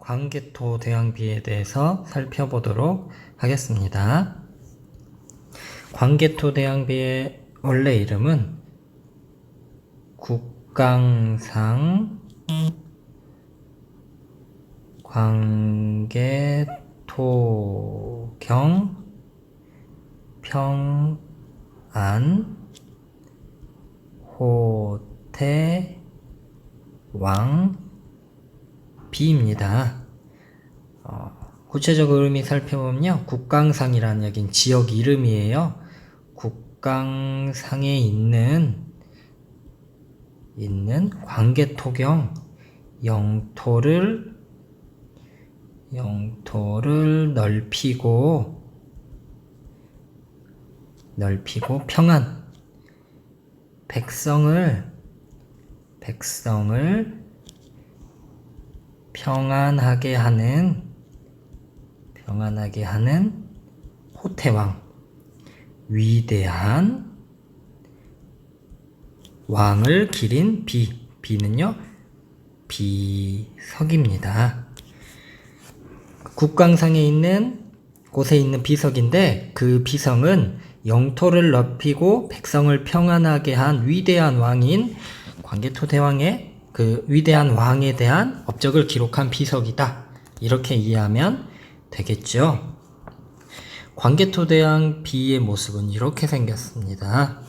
광개토 대왕비에 대해서 살펴보도록 하겠습니다. 광개토 대왕비의 원래 이름은 국강상 광개토경 평안 호태왕 비입니다. 구체적 의미 살펴보면요, 국강상이라는 여긴 지역 이름이에요. 국강상에 있는 광개토경 영토를 넓히고 평안 백성을 평안하게 하는 호태왕, 위대한 왕을 기린 비는요, 비석입니다. 국강상에 있는 곳에 있는 비석인데, 그 비석은 영토를 넓히고 백성을 평안하게 한 위대한 왕인 광개토 대왕의 그 위대한 왕에 대한 업적을 기록한 비석이다, 이렇게 이해하면 되겠죠. 광개토 대왕 비의 모습은 이렇게 생겼습니다.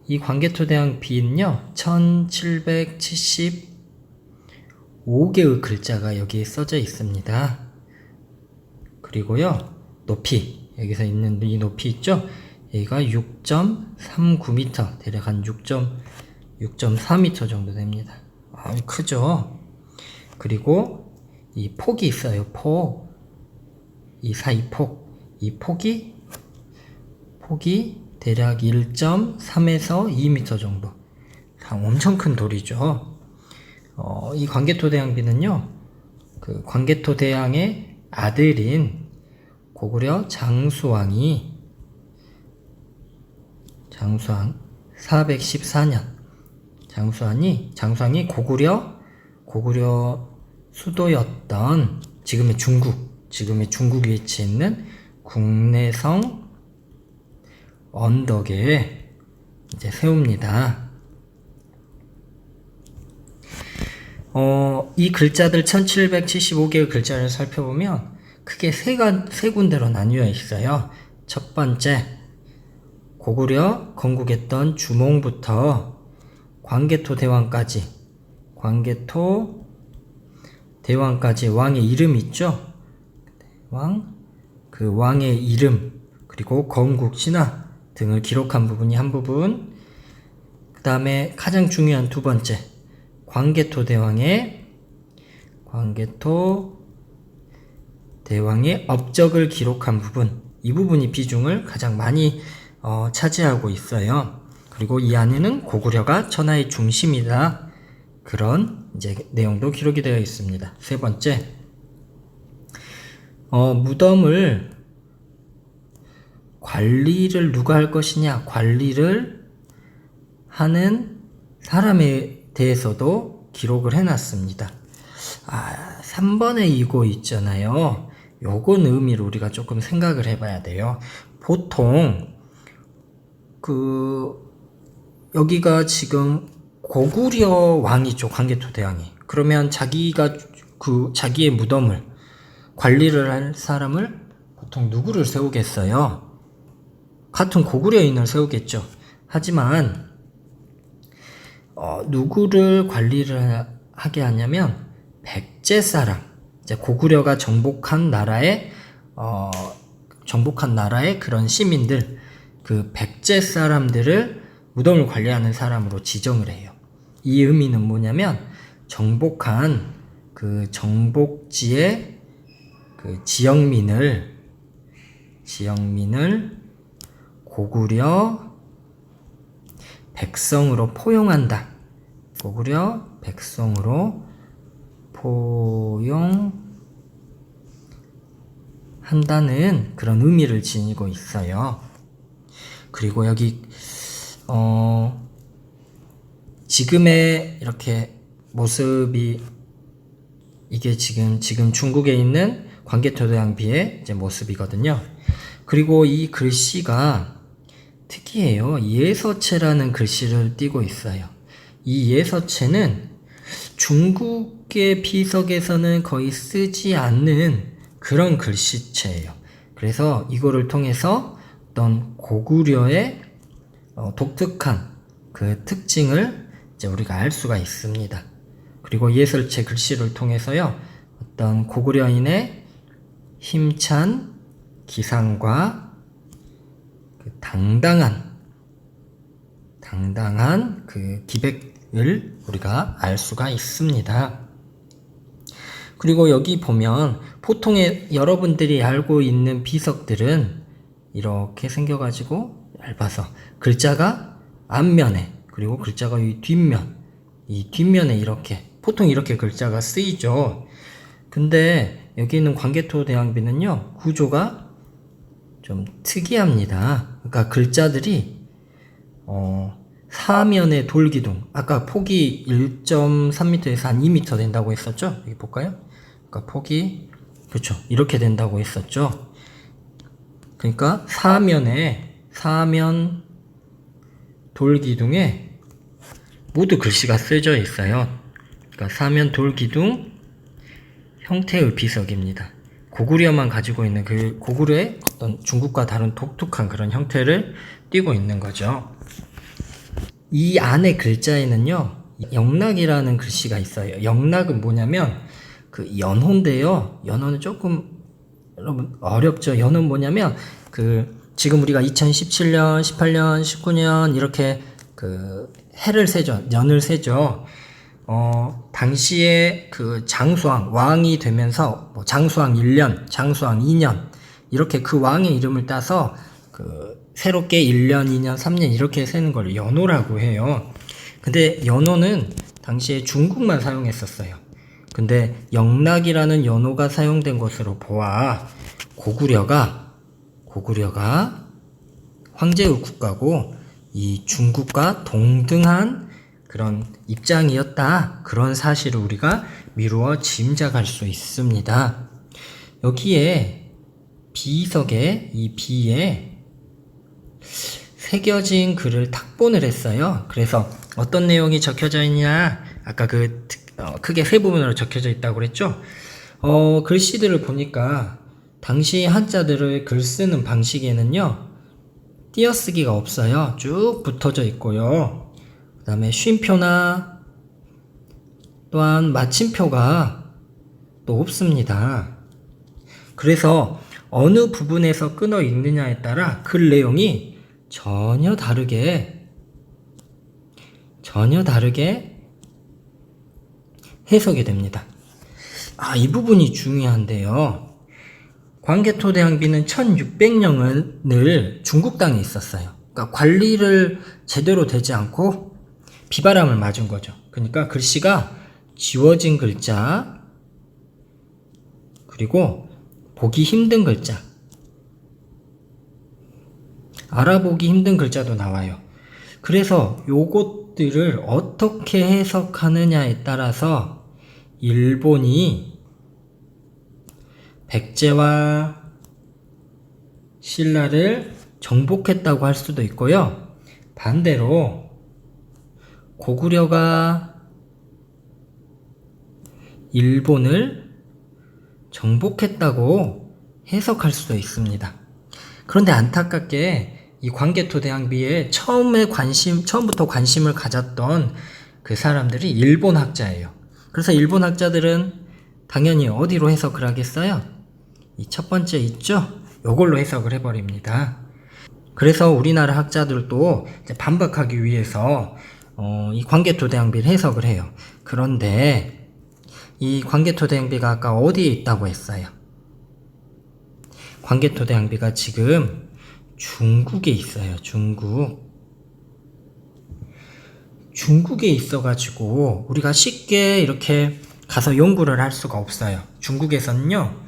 이 광개토 대왕 비는요, 1775개의 글자가 여기에 써져 있습니다. 그리고요, 높이, 여기서 있는 이 높이 있죠? 여기가 6.39m, 대략 한 6.4m 정도 됩니다. 크죠? 그리고 이 폭이 있어요. 이 사이 이 폭이 대략 1.3에서 2m 정도. 엄청 큰 돌이죠. 이 광개토 대왕비는요, 그 광개토 대왕의 아들인 고구려 장수왕이 414년 장수왕이 고구려 수도였던 지금의 중국 위치에 있는 국내성 언덕에 이제 세웁니다. 이 글자들 1775개의 글자를 살펴보면 크게 세 군데로 나뉘어 있어요. 첫 번째, 고구려 건국했던 주몽부터 광개토 대왕까지 왕의 이름 있죠? 그 왕의 이름, 그리고 건국 신화 등을 기록한 부분이 한 부분, 그 다음에 가장 중요한 두 번째, 광개토 대왕의 업적을 기록한 부분, 이 부분이 비중을 가장 많이 차지하고 있어요. 그리고 이 안에는 고구려가 천하의 중심이다, 그런 이제 내용도 기록이 되어 있습니다. 세 번째, 무덤을 관리를 누가 할 것이냐, 관리를 하는 사람에 대해서도 기록을 해놨습니다. 3번에 이거 있잖아요. 요건 의미를 우리가 조금 생각을 해봐야 돼요. 보통 여기가 지금 고구려 왕이죠, 광개토 대왕이. 그러면 자기의 무덤을 관리를 할 사람을 보통 누구를 세우겠어요? 같은 고구려인을 세우겠죠. 하지만 누구를 관리를 하게 하냐면 백제 사람, 이제 고구려가 정복한 나라의 그런 시민들, 그 백제 사람들을 무덤을 관리하는 사람으로 지정을 해요. 이 의미는 뭐냐면, 정복한 그 정복지의 그 지역민을 고구려 백성으로 포용한다. 고구려 백성으로 포용한다는 그런 의미를 지니고 있어요. 그리고 여기 지금의 이렇게 모습이 이게 지금 중국에 있는 광개토대왕비의 이제 모습이거든요. 그리고 이 글씨가 특이해요. 예서체라는 글씨를 띠고 있어요. 이 예서체는 중국의 비석에서는 거의 쓰지 않는 그런 글씨체예요. 그래서 이거를 통해서 어떤 고구려의 독특한 그 특징을 이제 우리가 알 수가 있습니다. 그리고 예설체 글씨를 통해서요, 어떤 고구려인의 힘찬 기상과 그 당당한 그 기백을 우리가 알 수가 있습니다. 그리고 여기 보면 보통의 여러분들이 알고 있는 비석들은 이렇게 생겨가지고 얇아서 글자가 앞면에, 그리고 글자가 이 뒷면에 이렇게 보통 이렇게 글자가 쓰이죠. 근데 여기 있는 광개토대왕비는요, 구조가 좀 특이합니다. 그러니까 글자들이 사면의 돌기둥, 아까 폭이 1.3m에서 한 2m 된다고 했었죠? 여기 볼까요? 그러니까 폭이 그렇죠, 이렇게 된다고 했었죠. 그러니까 사면 돌기둥에 모두 글씨가 쓰여져 있어요. 그러니까 사면 돌기둥 형태의 비석입니다. 고구려만 가지고 있는 그 고구려의 어떤 중국과 다른 독특한 그런 형태를 띠고 있는 거죠. 이 안에 글자에는요, 영락이라는 글씨가 있어요. 영락은 뭐냐면 그 연호인데요. 연호는 조금 여러분 어렵죠. 연호는 뭐냐면 그 지금 우리가 2017년, 18년, 19년 이렇게 그 해를 세죠. 년을 세죠. 당시에 그 장수왕, 왕이 되면서 뭐 장수왕 1년, 장수왕 2년 이렇게 그 왕의 이름을 따서 그 새롭게 1년, 2년, 3년 이렇게 세는 걸 연호라고 해요. 근데 연호는 당시에 중국만 사용했었어요. 근데 영락이라는 연호가 사용된 것으로 보아 고구려가 황제의 국가고 이 중국과 동등한 그런 입장이었다. 그런 사실을 우리가 미루어 짐작할 수 있습니다. 여기에 비석에 이 비에 새겨진 글을 탁본을 했어요. 그래서 어떤 내용이 적혀져 있냐? 아까 그 크게 세 부분으로 적혀져 있다고 그랬죠? 글씨들을 보니까 당시 한자들의 글 쓰는 방식에는요, 띄어쓰기가 없어요. 쭉 붙어져 있고요. 그 다음에 쉼표나 또한 마침표가 또 없습니다. 그래서 어느 부분에서 끊어 읽느냐에 따라 글 내용이 전혀 다르게 해석이 됩니다. 이 부분이 중요한데요. 광개토대왕비는 1600년을 중국 땅에 있었어요. 그러니까 관리를 제대로 되지 않고 비바람을 맞은 거죠. 그러니까 글씨가 지워진 글자, 그리고 보기 힘든 글자, 알아보기 힘든 글자도 나와요. 그래서 요것들을 어떻게 해석하느냐에 따라서 일본이 백제와 신라를 정복했다고 할 수도 있고요. 반대로 고구려가 일본을 정복했다고 해석할 수도 있습니다. 그런데 안타깝게 이 광개토대왕비에 처음부터 관심을 가졌던 그 사람들이 일본 학자예요. 그래서 일본 학자들은 당연히 어디로 해석을 하겠어요? 이 첫 번째 있죠? 요걸로 해석을 해버립니다. 그래서 우리나라 학자들도 반박하기 위해서 이 광개토대왕비를 해석을 해요. 그런데 이 광개토대왕비가 아까 어디에 있다고 했어요? 광개토대왕비가 지금 중국에 있어요. 중국에 있어가지고 우리가 쉽게 이렇게 가서 연구를 할 수가 없어요. 중국에서는요,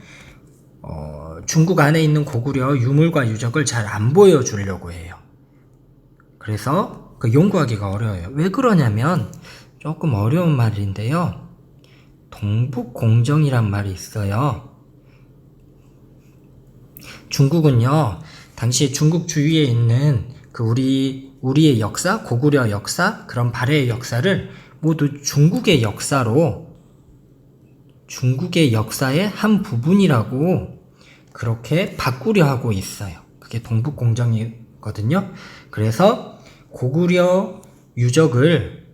중국 안에 있는 고구려 유물과 유적을 잘 안 보여주려고 해요. 그래서 연구하기가 어려워요. 왜 그러냐면 조금 어려운 말인데요. 동북공정이란 말이 있어요. 중국은요, 당시 중국 주위에 있는 그 우리의 역사, 고구려 역사, 그런 발해의 역사를 모두 중국의 역사로, 중국의 역사의 한 부분이라고 그렇게 바꾸려 하고 있어요. 그게 동북공정이거든요. 그래서 고구려 유적을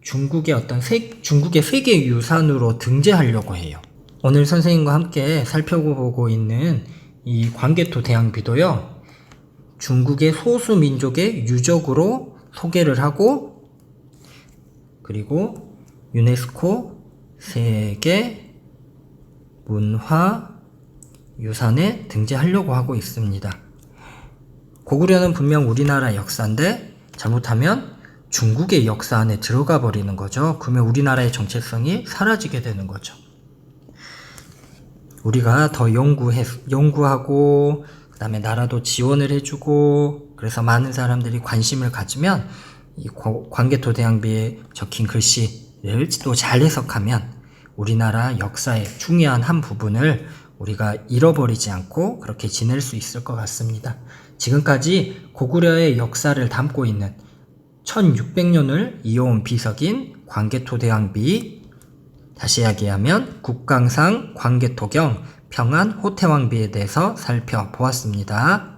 중국의 세계 유산으로 등재하려고 해요. 오늘 선생님과 함께 살펴보고 있는 이 광개토 대왕비도요, 중국의 소수 민족의 유적으로 소개를 하고, 그리고 유네스코 세계 문화 유산에 등재하려고 하고 있습니다. 고구려는 분명 우리나라 역사인데 잘못하면 중국의 역사 안에 들어가 버리는 거죠. 그러면 우리나라의 정체성이 사라지게 되는 거죠. 우리가 더 연구하고 그 다음에 나라도 지원을 해주고, 그래서 많은 사람들이 관심을 가지면 이 광개토 대왕비에 적힌 글씨를 또 잘 해석하면 우리나라 역사의 중요한 한 부분을 우리가 잃어버리지 않고 그렇게 지낼 수 있을 것 같습니다. 지금까지 고구려의 역사를 담고 있는 1600년을 이어온 비석인 광개토 대왕비, 다시 이야기하면 국강상 광개토경 평안 호태왕비에 대해서 살펴보았습니다.